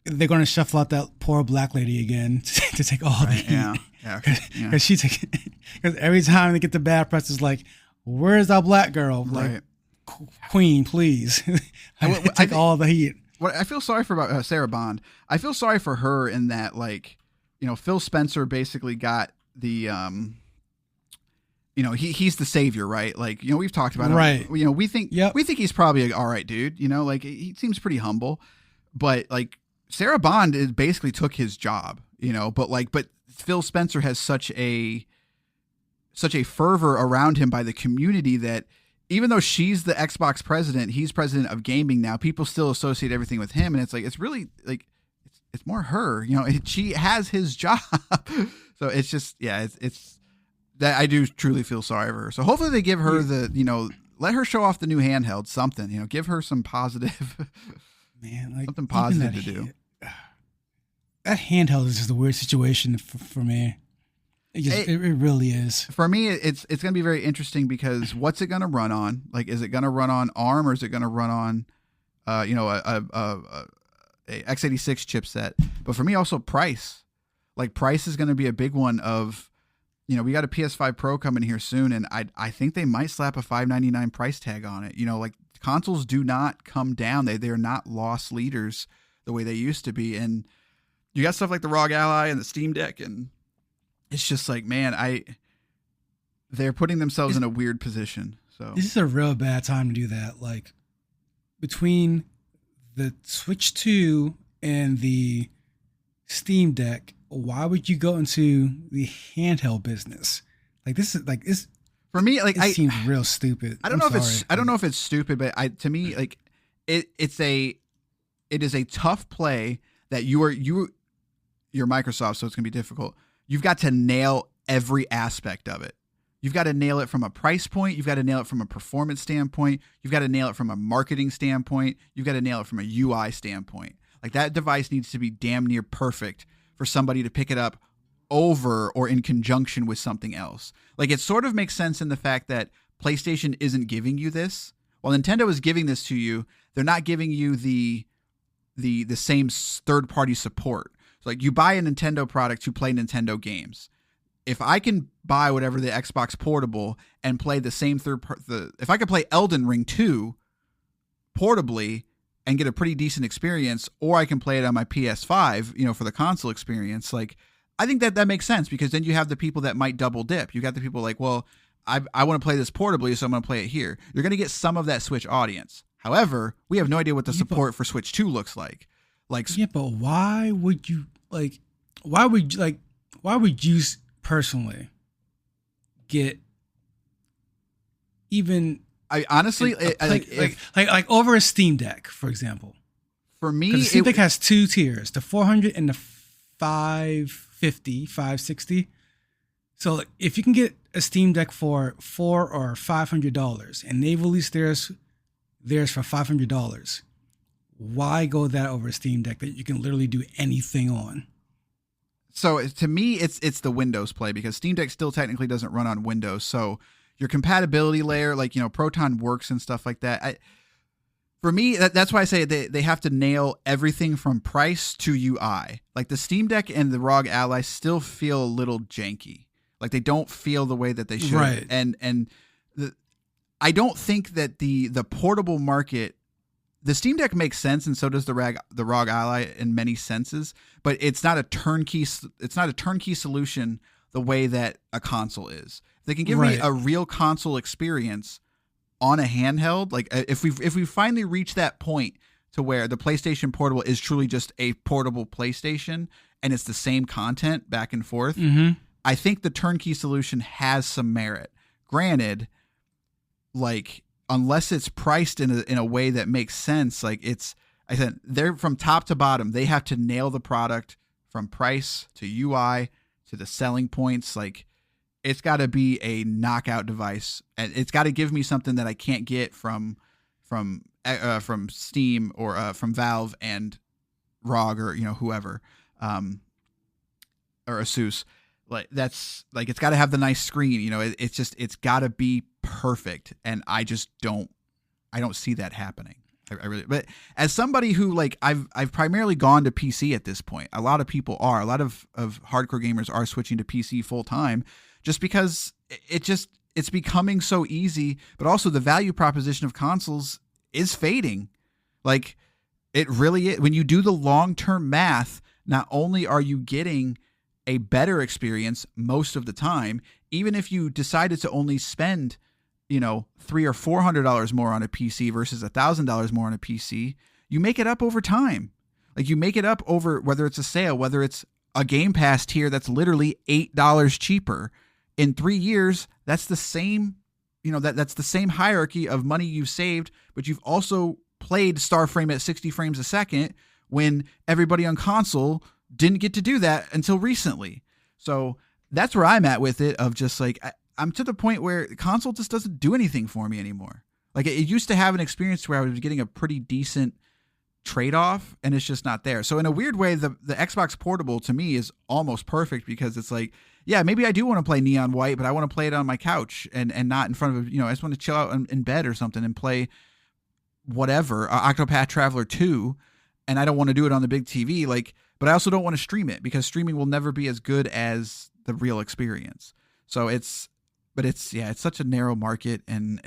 they're going to shuffle out that poor black lady again to take all the heat. Yeah. Because every time they get the bad press, it's like, where's our black girl? Like, right. Queen, please. Take all the heat. What I feel sorry for about Sarah Bond, I feel sorry for her in that, like, Phil Spencer basically got the, he's the savior, right? Like, we've talked about him. Right. We think he's probably an all right dude, like he seems pretty humble, but like Sarah Bond basically took his job, but Phil Spencer has such a fervor around him by the community that even though she's the Xbox president, he's president of gaming now, people still associate everything with him. And it's like, it's really like, it's more her. She has his job, so it's just it's that I do truly feel sorry for her. So hopefully they give her let her show off the new handheld, something. Give her some positive, something positive to do. That handheld is just a weird situation for me. It really is. For me, it's going to be very interesting because what's it going to run on? Like, is it going to run on ARM or is it going to run on, a x86 chipset? But for me, also price. Like, price is going to be a big one of, we got a PS5 Pro coming here soon, and I think they might slap a $599 price tag on it. Like, consoles do not come down. They are not loss leaders the way they used to be. And you got stuff like the ROG Ally and the Steam Deck, and it's just like, man, they're putting themselves in a weird position. So this is a real bad time to do that. Like, between the Switch 2 and the Steam Deck, why would you go into the handheld business? Like, this is like this for me. Like, it seems real stupid. I don't know if it's stupid, but to me, like, it is a tough play that you're Microsoft, so it's gonna be difficult. You've got to nail every aspect of it. You've got to nail it from a price point. You've got to nail it from a performance standpoint. You've got to nail it from a marketing standpoint. You've got to nail it from a UI standpoint. Like, that device needs to be damn near perfect for somebody to pick it up over or in conjunction with something else. Like, it sort of makes sense in the fact that PlayStation isn't giving you this. While Nintendo is giving this to you, they're not giving you the same third-party support. So, like, you buy a Nintendo product to play Nintendo games. If I can buy whatever the Xbox Portable and play the same if I could play Elden Ring 2 portably and get a pretty decent experience, or I can play it on my PS5, for the console experience, like, I think that makes sense, because then you have the people that might double dip. You got the people like, well, I want to play this portably, so I'm going to play it here. You're going to get some of that Switch audience. However, we have no idea what the support for Switch 2 looks like. Yeah, but why would you personally get even? I honestly, like over a Steam Deck, for example. For me, the Steam Deck has two tiers: the 400 and the 550, 560. So if you can get a Steam Deck for $400 or $500, and they release theirs for $500, why go that over a Steam Deck that you can literally do anything on? So to me, it's the Windows play, because Steam Deck still technically doesn't run on Windows. So your compatibility layer, like, Proton works and stuff like that. For me, that's why I say they have to nail everything from price to UI. Like, the Steam Deck and the ROG Ally still feel a little janky. Like, they don't feel the way that they should. Right. And I don't think that the portable market. The Steam Deck makes sense, and so does the ROG Ally in many senses, but it's not a turnkey. It's not a turnkey solution the way that a console is. If they can give me a real console experience on a handheld, like, if we finally reach that point to where the PlayStation Portable is truly just a portable PlayStation and it's the same content back and forth, I think the turnkey solution has some merit. Granted, like, unless it's priced in a way that makes sense, like, I said, they're from top to bottom. They have to nail the product from price to UI to the selling points. Like, it's got to be a knockout device, and it's got to give me something that I can't get from Steam or from Valve and ROG or whoever, or Asus. Like, that's like, it's got to have the nice screen. It's got to be perfect, and I don't see that happening. I really, but as somebody who, like, I've primarily gone to PC at this point. A lot of people are. A lot of hardcore gamers are switching to PC full time, just because it's becoming so easy. But also, the value proposition of consoles is fading. Like, it really is. When you do the long-term math, not only are you getting a better experience most of the time, even if you decided to only spend, $300 or $400 more on a PC versus $1,000 more on a PC, you make it up over time. Like, you make it up over, whether it's a sale, whether it's a Game Pass tier that's literally $8 cheaper. In 3 years, that's the same, that's the same hierarchy of money you've saved, but you've also played Starframe at 60 frames a second, when everybody on console didn't get to do that until recently. So that's where I'm at with it, of just like, I'm to the point where console just doesn't do anything for me anymore. Like it used to have an experience where I was getting a pretty decent trade-off, and it's just not there. So in a weird way, the Xbox Portable to me is almost perfect, because it's like, yeah, maybe I do want to play Neon White, but I want to play it on my couch and not in front of, I just want to chill out in bed or something and play whatever, Octopath Traveler 2, and I don't want to do it on the big TV, but I also don't want to stream it, because streaming will never be as good as the real experience. So it's such a narrow market, and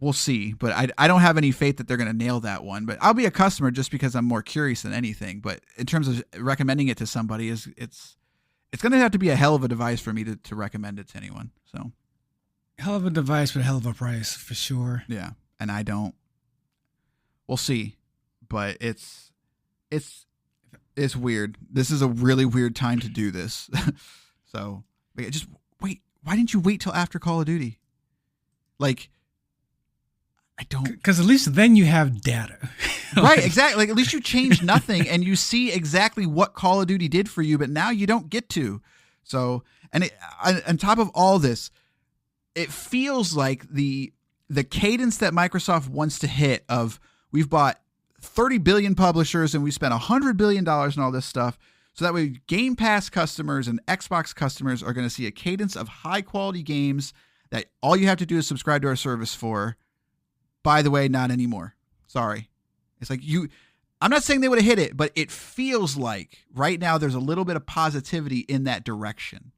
we'll see, but I don't have any faith that they're going to nail that one. But I'll be a customer just because I'm more curious than anything. But in terms of recommending it to somebody, it's going to have to be a hell of a device for me to recommend it to anyone. So, hell of a device, but a hell of a price for sure. Yeah, and we'll see, but it's weird. This is a really weird time to do this. So just wait. Why didn't you wait till after Call of Duty? I don't, because at least then you have data. Right, exactly. At least you changed nothing and you see exactly what Call of Duty did for you, but now you don't get to. So, and on top of all this, it feels like the cadence that Microsoft wants to hit of, we've bought 30 billion publishers and we spent $100 billion on all this stuff. So that way Game Pass customers and Xbox customers are going to see a cadence of high quality games that all you have to do is subscribe to our service for. By the way, not anymore. Sorry. It's like I'm not saying they would have hit it, but it feels like right now there's a little bit of positivity in that direction.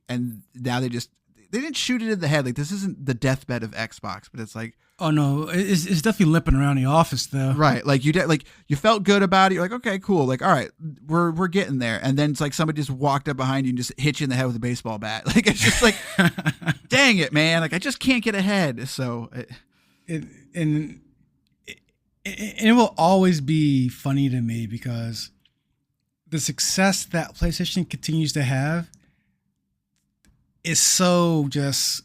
And now they didn't shoot it in the head. This isn't the deathbed of Xbox, but it's like, oh no, it's definitely limping around the office though. Right. You felt good about it. You're like, okay, cool. All right, we're getting there. And then it's like somebody just walked up behind you and just hit you in the head with a baseball bat. It's just like, dang it, man. I just can't get ahead. So it will always be funny to me, because the success that PlayStation continues to have is so just,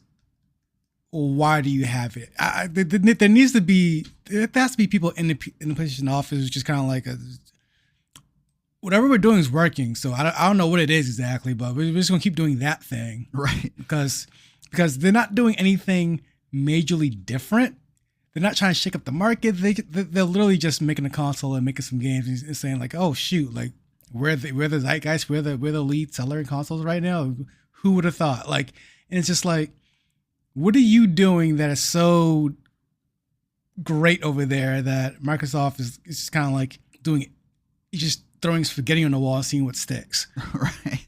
why do you have it? There has to be people in the PlayStation office who's just kind of like, whatever we're doing is working. So I don't know what it is exactly, but we're just gonna keep doing that thing, right? Because they're not doing anything majorly different. They're not trying to shake up the market. They're literally just making a console and making some games and saying like, oh shoot, we're the zeitgeist, we're the lead seller in consoles right now. Who would have thought? And it's just like, what are you doing that is so great over there that Microsoft is just kind of like doing it? You're just throwing spaghetti on the wall and seeing what sticks. Right.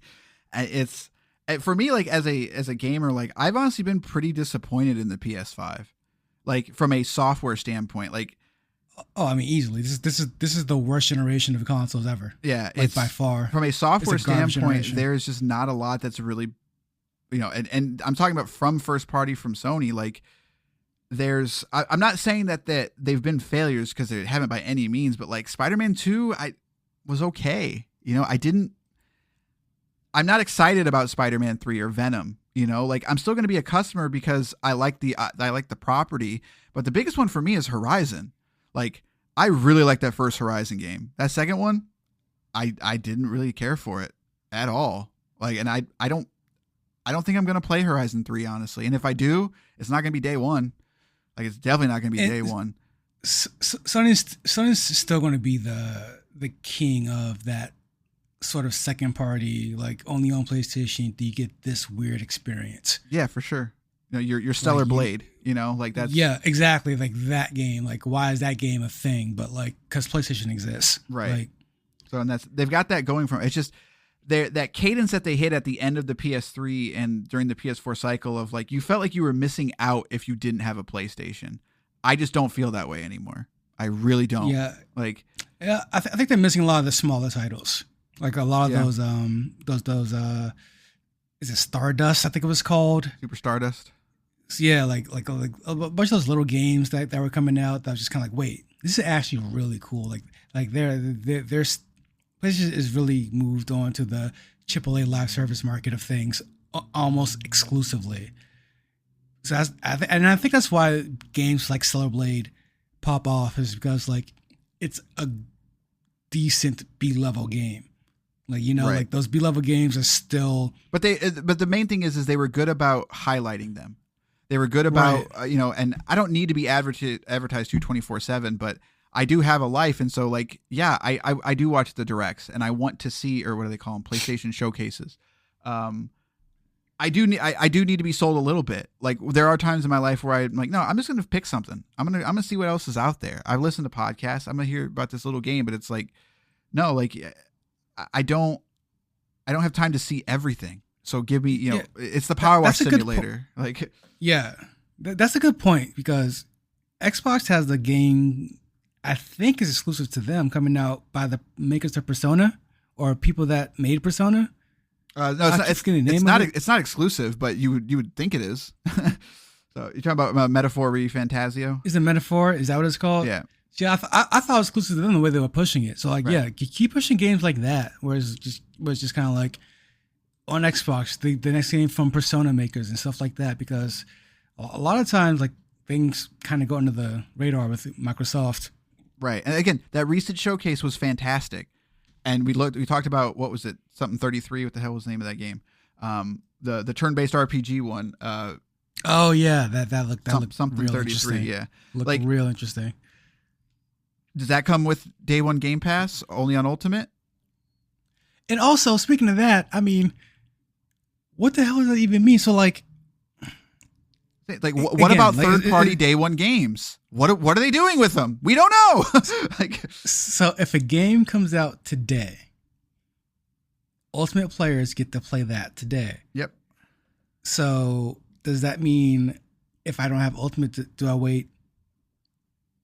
It's, for me, as a gamer, I've honestly been pretty disappointed in the PS5. From a software standpoint, oh, I mean, easily. This is the worst generation of consoles ever. Yeah, it's by far. From a software standpoint, there's just not a lot that's really, and I'm talking about from first party from Sony. I'm not saying that they've been failures, because they haven't by any means, but Spider-Man 2, I was okay. I'm not excited about Spider-Man 3 or Venom. I'm still going to be a customer because I like the property, but the biggest one for me is Horizon. I really like that first Horizon game. That second one, I didn't really care for it at all. And I don't think I'm going to play Horizon 3, honestly. And if I do, it's not going to be day one. It's definitely not going to be day one. Sony's still going to be the king of that sort of second party, only on PlayStation do you get this weird experience. Yeah, for sure. Your Stellar Blade, that's, yeah, exactly. That game, why is that game a thing? But because PlayStation exists, right? So, and they've got that going from, it's just that cadence that they hit at the end of the PS3 and during the PS4 cycle of you felt like you were missing out if you didn't have a PlayStation. I just don't feel that way anymore. I really don't. Yeah. Yeah, I think they're missing a lot of the smaller titles. A lot of those is it Stardust? I think it was called Super Stardust. So yeah, like a bunch of those little games that were coming out. That was just kind of wait, this is actually really cool. There's PlayStation is really moved on to the AAA live service market of things almost exclusively. So I think that's why games like Stellar Blade pop off, is because it's a decent B-level game. Like, you know, Right. like those B-level games are still. But the main thing is they were good about highlighting them. They were good about, you know, and I don't need to be advertised to 24/7, but I do have a life. And so like, yeah, I do watch the directs and I want to see, or what do they call them? PlayStation showcases. I do need to be sold a little bit. Like there are times in my life where I'm like, no, I'm just going to pick something. I'm going to see what else is out there. I've listened to podcasts. I'm going to hear about this little game, but it's like, no, like I don't have time to see everything. So give me, you know, it's the Power Wash Simulator. Like, yeah, that's a good point because Xbox has the game, I think is exclusive to them, coming out by the makers of Persona or people that made Persona. No, it's not exclusive, but you would think it is. So you're talking about Metaphor Fantasio? Is it Metaphor? Is that what it's called? Yeah. Yeah, I thought it was exclusive to them the way they were pushing it. So like, right. Yeah, you keep pushing games like that, where it's just kind of like on Xbox, the next game from Persona makers and stuff like that, because a lot of times like things kind of go under the radar with Microsoft. Right, and again, that recent showcase was fantastic. And we talked about, what was it? Something 33. What the hell was the name of that game? The turn-based RPG one. Oh yeah, that looked something real 33. Yeah, looked like real interesting. Does that come with day one Game Pass only on Ultimate? And also, speaking of that, I mean, what the hell does that even mean? So like what again, about third-party day one games? What are they doing with them? We don't know. Like, so if a game comes out today, Ultimate players get to play that today. Yep. So does that mean if I don't have Ultimate, do I wait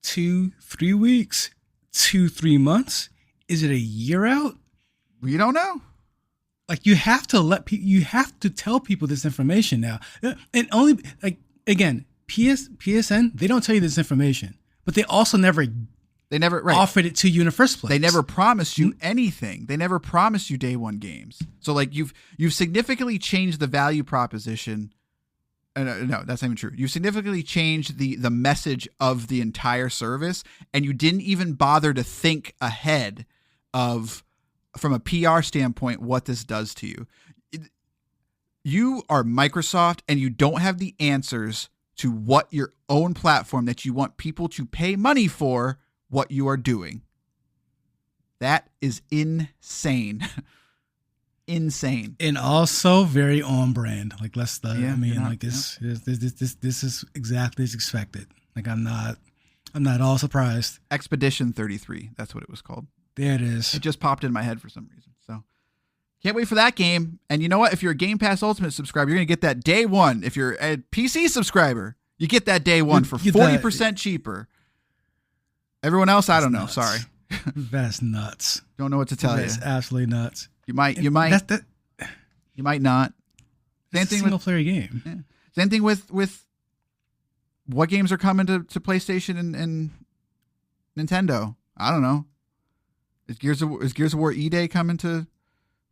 2-3 weeks, 2-3 months? Is it a year out? We don't know. Like you have to tell people this information now, and only like again, PSN, they don't tell you this information, but they also never offered it to you in the first place. They never promised you anything. They never promised you day one games. So like you've significantly changed the value proposition. No, that's not even true. You significantly changed the message of the entire service, and you didn't even bother to think ahead of, from a PR standpoint, what this does to you. You are Microsoft, and you don't have the answers to what your own platform that you want people to pay money for, what you are doing. That is insane. Insane. And also very on brand. Like this is exactly as expected. Like I'm not at all surprised. Expedition 33. That's what it was called. There it is. It just popped in my head for some reason. So can't wait for that game. And you know what? If you're a Game Pass Ultimate subscriber, you're going to get that day one. If you're a PC subscriber, you get that day one for 40% cheaper. Everyone else, I don't know. Sorry. That's nuts. Don't know what to tell you. That's absolutely nuts. You might you might not. Same thing, single player game. Yeah. Same thing with what games are coming to PlayStation and Nintendo. I don't know. Is Gears of War E-Day coming to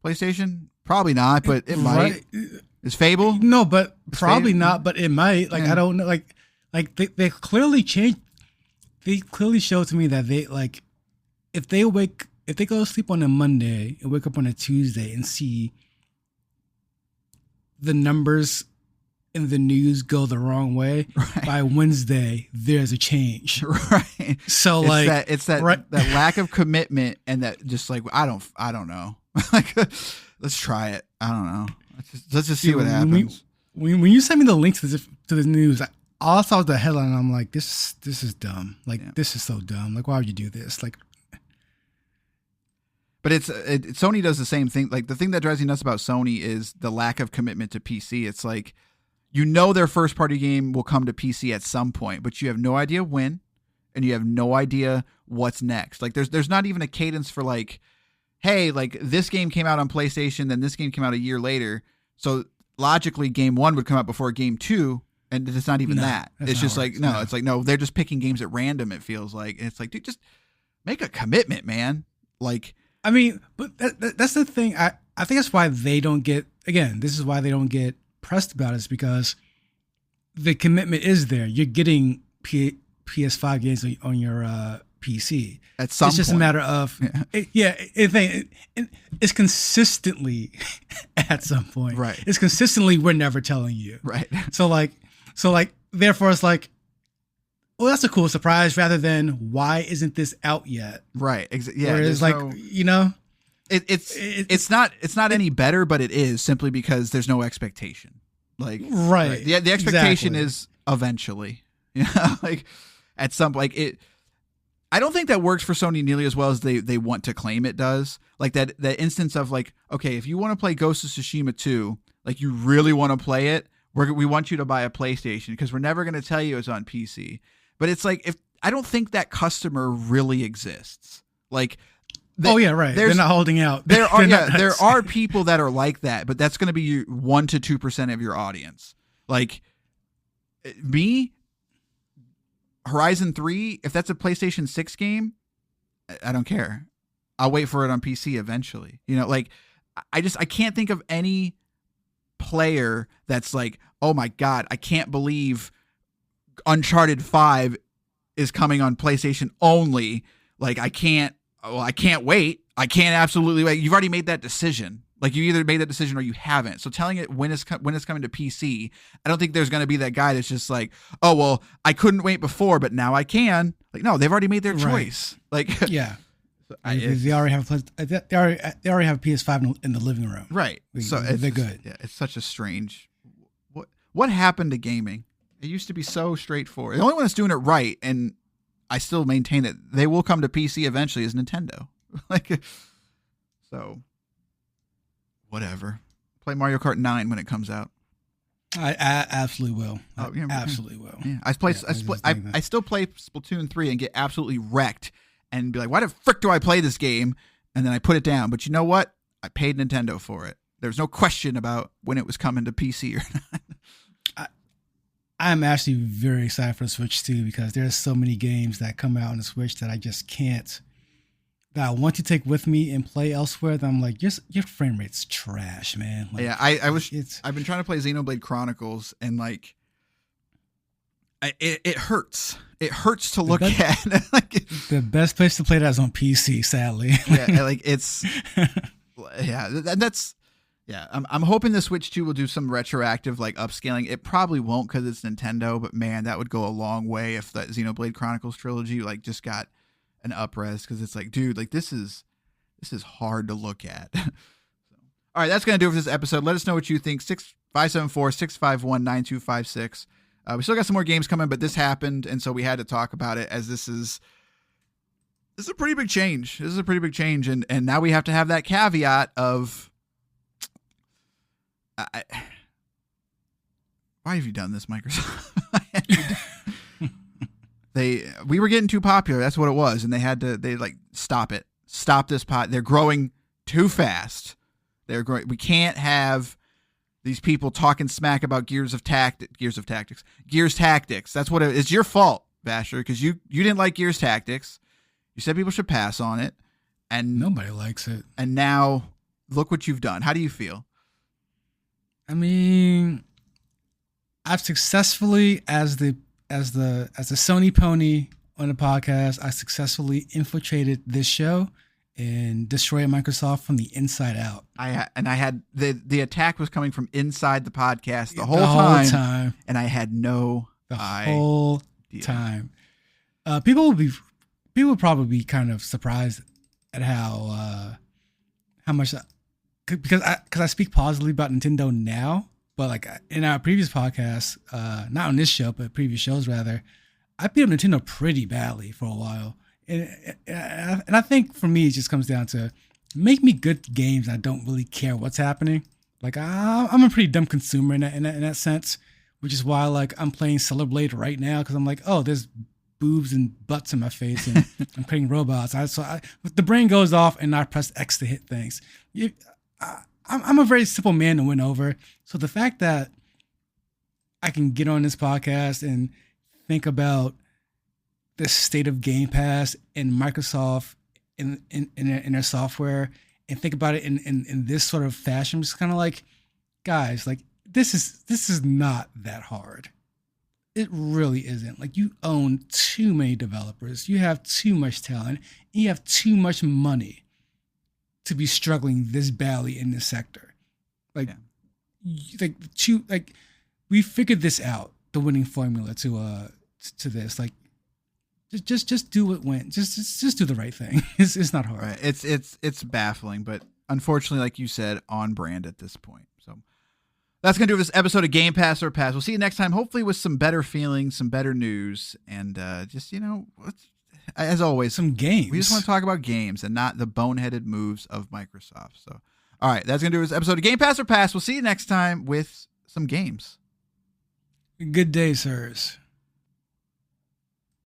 PlayStation? Probably not, but it might. Is Fable? No, but probably not, but it might. Like, yeah. I don't know. Like they clearly changed. They clearly showed to me that they like, if they go to sleep on a Monday and wake up on a Tuesday and see the numbers in the news go the wrong way, right, by Wednesday, there's a change. Right. So it's that lack of commitment, and that just like, I don't know. Like, let's try it. I don't know. Let's just see what happens. When you sent me the link to the news, all I saw was the headline, and I'm like, this is dumb. Like, yeah. This is so dumb. Like, why would you do this? Like, but Sony does the same thing. Like, the thing that drives me nuts about Sony is the lack of commitment to PC. It's like, you know, their first party game will come to PC at some point, but you have no idea when, and you have no idea what's next. Like, there's not even a cadence for like, hey, like this game came out on PlayStation, then this game came out a year later. So logically, game one would come out before game two, and it's not even that. It's just like, no, it's like, no, they're just picking games at random, it feels like. And it's like, dude, just make a commitment, man. Like, I mean, but that's the thing. I think that's why they don't get, again, this is why they don't get pressed about it, is because the commitment is there. You're getting PS5 games on your PC. At some it's just point. a matter of it's consistently at some point. Right. It's consistently we're never telling you. Right. So therefore it's like, well, that's a cool surprise rather than why isn't this out yet? Right. Yeah. Whereas like it's not any better, but it is simply because there's no expectation. Like right. The expectation exactly. is eventually, like at some like it. I don't think that works for Sony nearly as well as they want to claim it does. Like that instance of like, okay, if you want to play Ghost of Tsushima 2, like you really want to play it, we want you to buy a PlayStation because we're never going to tell you it's on PC. But it's like, if I don't think that customer really exists. Like, right. They're not holding out. There are people that are like that, but that's going to be 1 to 2% of your audience. Like me, Horizon 3, if that's a PlayStation 6 game, I don't care. I'll wait for it on PC eventually. Like I can't think of any player that's like, oh my God, I can't believe Uncharted 5 is coming on PlayStation only. Like I can't wait. I can't absolutely wait. You've already made that decision. Like you either made that decision or you haven't. So telling it when it's coming to PC, I don't think there's going to be that guy that's just like, oh, well, I couldn't wait before, but now I can. Like, no, they've already made their choice. Like, yeah. They already have they already have a PS5 in the living room. Right. So they're good. Yeah, it's such a strange. What happened to gaming? It used to be so straightforward. The only one that's doing it right, and I still maintain that they will come to PC eventually, is Nintendo. Like, so whatever. Play Mario Kart 9 when it comes out. I absolutely will. Absolutely will. Yeah. I still play Splatoon 3 and get absolutely wrecked and be like, why the frick do I play this game? And then I put it down. But you know what? I paid Nintendo for it. There's no question about when it was coming to PC or not. I'm actually very excited for the Switch too, because there's so many games that come out on the Switch that I just can't, that I want to take with me and play elsewhere. That I'm like, your frame rate's trash, man. Like, yeah, I've been trying to play Xenoblade Chronicles, and like, it hurts. It hurts to look at. Like, the best place to play that is on PC, sadly. Yeah, like it's, yeah, that's. Yeah, I'm hoping the Switch 2 will do some retroactive like upscaling. It probably won't because it's Nintendo, but man, that would go a long way if that Xenoblade Chronicles trilogy like just got an up-res, because it's like, dude, like this is hard to look at. So, all right, that's gonna do it for this episode. Let us know what you think. 574-651-9256. We still got some more games coming, but this happened, and so we had to talk about it, as this is a pretty big change. This is a pretty big change, and now we have to have that caveat of. Why have you done this, Microsoft? We were getting too popular. That's what it was. And they like, stop it. Stop this pot. They're growing too fast. They're growing. We can't have these people talking smack about Gears Tactics. That's what it's your fault, Basher, because you didn't like Gears Tactics. You said people should pass on it. And nobody likes it. And now look what you've done. How do you feel? I mean, I've successfully, as the Sony pony on the podcast, I successfully infiltrated this show and destroyed Microsoft from the inside out. I had the attack was coming from inside the podcast the whole time, and I had no idea. Whole time. People would probably be kind of surprised at how much. Because I speak positively about Nintendo now, but like in our previous podcasts, not on this show, but previous shows rather, I beat up Nintendo pretty badly for a while. And I think for me, it just comes down to make me good games. I don't really care what's happening. Like I'm a pretty dumb consumer in that sense, which is why like I'm playing Stellar Blade right now, because I'm like, oh, there's boobs and butts in my face and I'm playing robots. The brain goes off and I press X to hit things. I'm a very simple man to win over. So the fact that I can get on this podcast and think about the state of Game Pass and Microsoft in their software, and think about it in this sort of fashion, it's kind of like, guys, like this is not that hard. It really isn't. Like, you own too many developers, you have too much talent, and you have too much money to be struggling this badly in this sector. Like, we figured this out, the winning formula to this. Like, just do what went. Just do the right thing. It's not hard. Right. It's baffling, but unfortunately, like you said, on brand at this point. So that's going to do this episode of Game Pass or Pass. We'll see you next time, hopefully with some better feelings, some better news, and just, as always, some games. We just want to talk about games and not the boneheaded moves of Microsoft. So, all right, that's going to do this episode of Game Pass or Pass. We'll see you next time with some games. Good day, sirs.